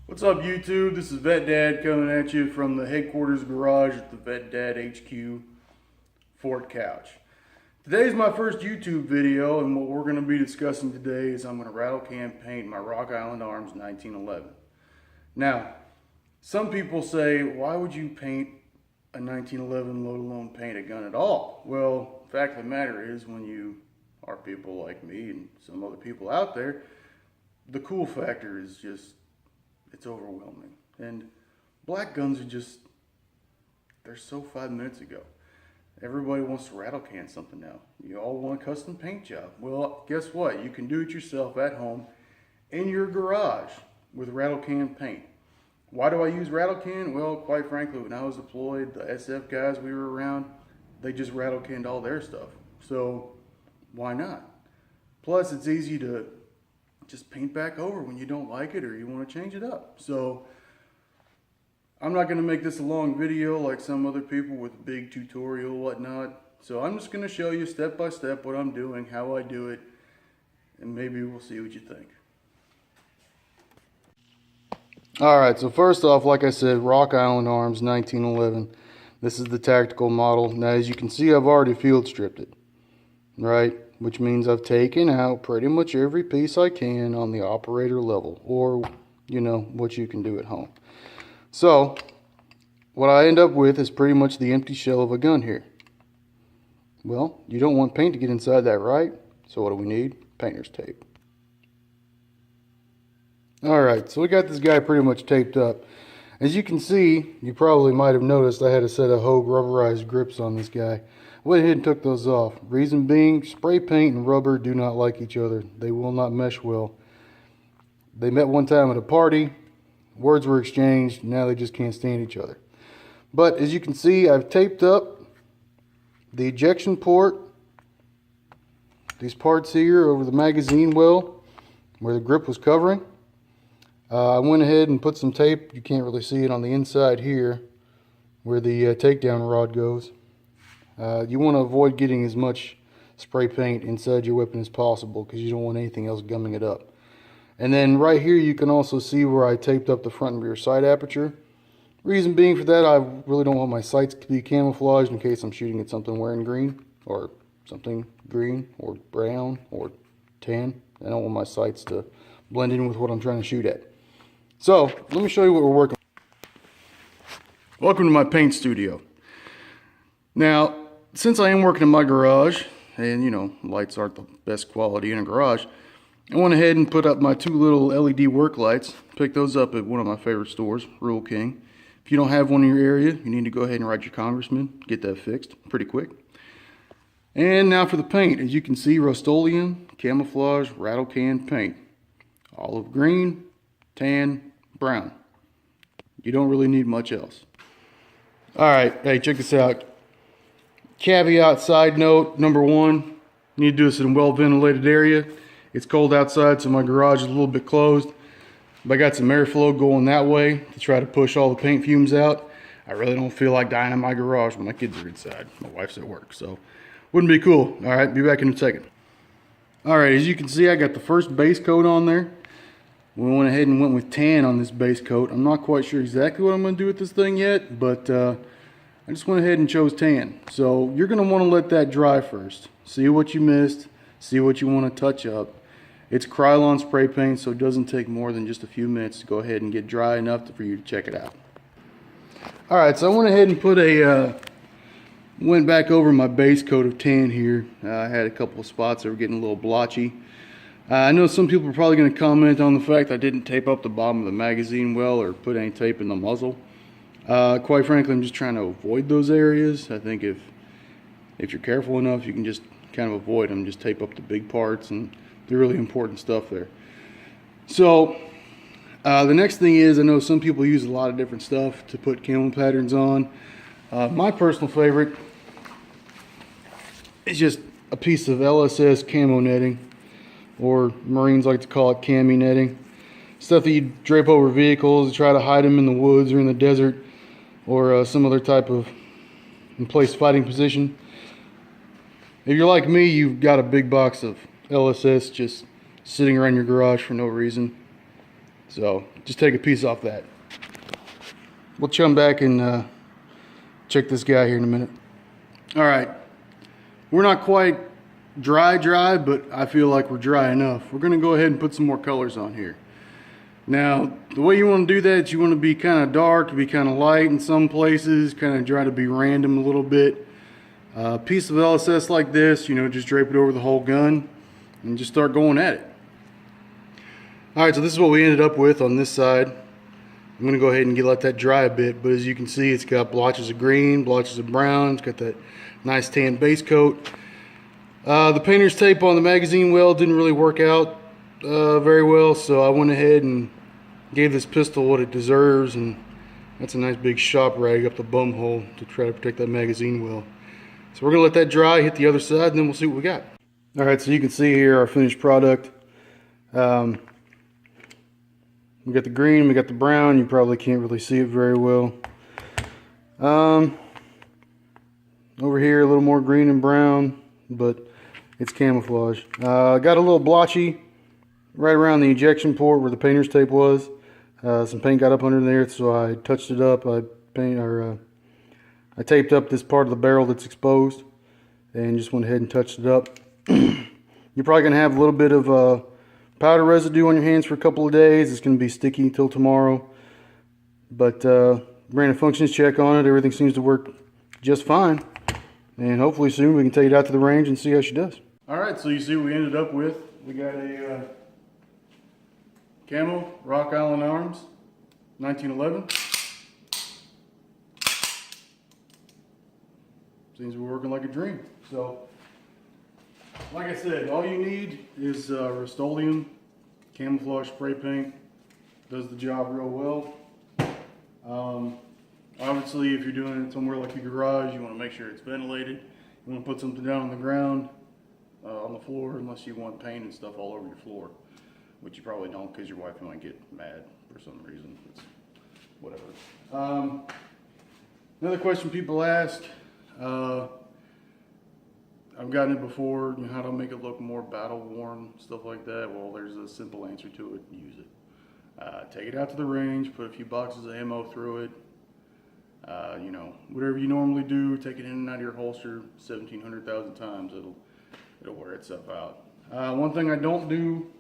What's up, YouTube? This is Vet Dad coming at you from the headquarters garage at the Vet Dad HQ Fort Couch. Today's my first YouTube video, and what we're going to be discussing today is I'm going to rattle can paint my Rock Island Arms 1911. Now, some people say, why would you paint a 1911, let alone paint a gun at all? Well, the fact of the matter is, when you are people like me and some other people out there, the cool factor is just, it's overwhelming. And black guns are just, they're so 5 minutes ago. Everybody wants to rattle can something now. You all want a custom paint job. Well, guess what? You can do it yourself at home in your garage with rattle can paint. Why do I use rattle can? Well, quite frankly, when I was deployed, the SF guys we were around, they just rattle canned all their stuff. So why not? Plus, it's easy to just paint back over when you don't like it or you want to change it up. So I'm not going to make this a long video like some other people with a big tutorial whatnot. So I'm just going to show you step by step what I'm doing, how I do it, and maybe we'll see what you think. Alright, so first off, like I said, Rock Island Arms 1911. This is the tactical model. Now, as you can see, I've already field stripped it, right? Which means I've taken out pretty much every piece I can on the operator level, or, you know, what you can do at home. So, what I end up with is pretty much the empty shell of a gun here. Well, you don't want paint to get inside that, right? So what do we need? Painter's tape. Alright, so we got this guy pretty much taped up. As you can see, you probably might have noticed I had a set of Hogue rubberized grips on this guy. I went ahead and took those off. Reason being, spray paint and rubber do not like each other. They will not mesh well. They met one time at a party, words were exchanged, now they just can't stand each other. But as you can see, I've taped up the ejection port, these parts here over the magazine well, where the grip was covering. I went ahead and put some tape, you can't really see it on the inside here, where the takedown rod goes. You want to avoid getting as much spray paint inside your weapon as possible because you don't want anything else gumming it up. And then right here you can also see where I taped up the front and rear sight aperture. Reason being for that, I really don't want my sights to be camouflaged in case I'm shooting at something wearing green or something green or brown or tan. I don't want my sights to blend in with what I'm trying to shoot at. So let me show you what we're working on. Welcome to my paint studio. Now, since I am working in my garage, and you know, lights aren't the best quality in a garage, I went ahead and put up my two little LED work lights. Picked those up at one of my favorite stores, Rural King. If you don't have one in your area, you need to go ahead and write your congressman, get that fixed pretty quick. And now for the paint. As you can see, Rust-Oleum camouflage rattle can paint. Olive green, tan, brown. You don't really need much else. Alright, hey, check this out. Caveat side note number one, you need to do this in a well ventilated area. It's cold outside, so my garage is a little bit closed, but I got some airflow going that way to try to push all the paint fumes out. I really don't feel like dying in my garage when my kids are inside. My wife's at work, so wouldn't be cool. Alright, be back in a second. Alright, as you can see, I got the first base coat on there. We went ahead and went with tan on this base coat. I'm not quite sure exactly what I'm going to do with this thing yet, but I just went ahead and chose tan. So you're going to want to let that dry first. See what you missed. See what you want to touch up. It's Krylon spray paint, so it doesn't take more than just a few minutes to go ahead and get dry enough for you to check it out. Alright, so I went ahead and put went back over my base coat of tan here. I had a couple of spots that were getting a little blotchy. I know some people are probably going to comment on the fact I didn't tape up the bottom of the magazine well or put any tape in the muzzle. Quite frankly, I'm just trying to avoid those areas. I think if you're careful enough, you can just kind of avoid them. Just tape up the big parts and the really important stuff there. So the next thing is, I know some people use a lot of different stuff to put camo patterns on. My personal favorite is just a piece of LSS camo netting, or Marines like to call it cami netting. Stuff that you drape over vehicles to try to hide them in the woods or in the desert, or some other type of in-place fighting position. If you're like me, you've got a big box of LSS just sitting around your garage for no reason. So just take a piece off that. We'll chum back and check this guy here in a minute. All right, we're not quite dry, but I feel like we're dry enough. We're gonna go ahead and put some more colors on here. Now, the way you want to do that, you want to be kind of dark, be kind of light in some places, kind of try to be random a little bit. A piece of LSS like this, you know, just drape it over the whole gun and just start going at it. All right, so this is what we ended up with on this side. I'm gonna go ahead and let that dry a bit, but as you can see, it's got blotches of green, blotches of brown, it's got that nice tan base coat. The painter's tape on the magazine well didn't really work out very well, so I went ahead and gave this pistol what it deserves, and that's a nice big shop rag up the bum hole to try to protect that magazine well. So we're gonna let that dry, hit the other side, and then we'll see what we got. All right, so you can see here our finished product. We got the green, we got the brown. You probably can't really see it very well. Over here, a little more green and brown, but it's camouflage. Got a little blotchy right around the ejection port where the painter's tape was. Some paint got up under there, so I touched it up. I taped up this part of the barrel that's exposed and just went ahead and touched it up. You're probably going to have a little bit of powder residue on your hands for a couple of days. It's going to be sticky until tomorrow. But ran a functions check on it. Everything seems to work just fine. And hopefully soon we can take it out to the range and see how she does. Alright, so you see what we ended up with. We got a camo Rock Island Arms 1911. Seems to be working like a dream. So, like I said, all you need is Rust-Oleum camouflage spray paint. Does the job real well. Obviously, if you're doing it somewhere like your garage, you want to make sure it's ventilated. You want to put something down on the ground, on the floor, unless you want paint and stuff all over your floor, which you probably don't because your wife might get mad for some reason. It's whatever. Another question people ask. I've gotten it before, you know, how to make it look more battle worn, stuff like that. Well, there's a simple answer to it. Use it. Take it out to the range, put a few boxes of ammo through it. You know, whatever you normally do, take it in and out of your holster 1,700,000 times. It'll wear itself out. One thing I don't do,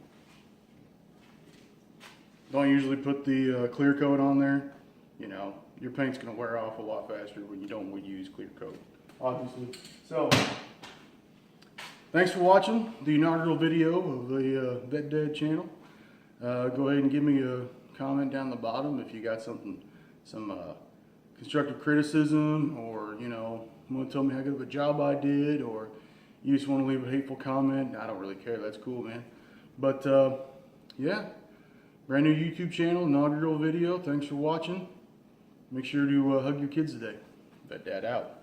don't usually put the clear coat on there. You know, your paint's going to wear off a lot faster when you don't use clear coat, obviously. So, thanks for watching the inaugural video of the Vet Dad channel. Go ahead and give me a comment down the bottom if you got some constructive criticism, or you know, want to tell me how good of a job I did, or you just want to leave a hateful comment. I don't really care. That's cool, man. But yeah, brand new YouTube channel, inaugural video. Thanks for watching. Make sure to hug your kids today. Vet Dad out.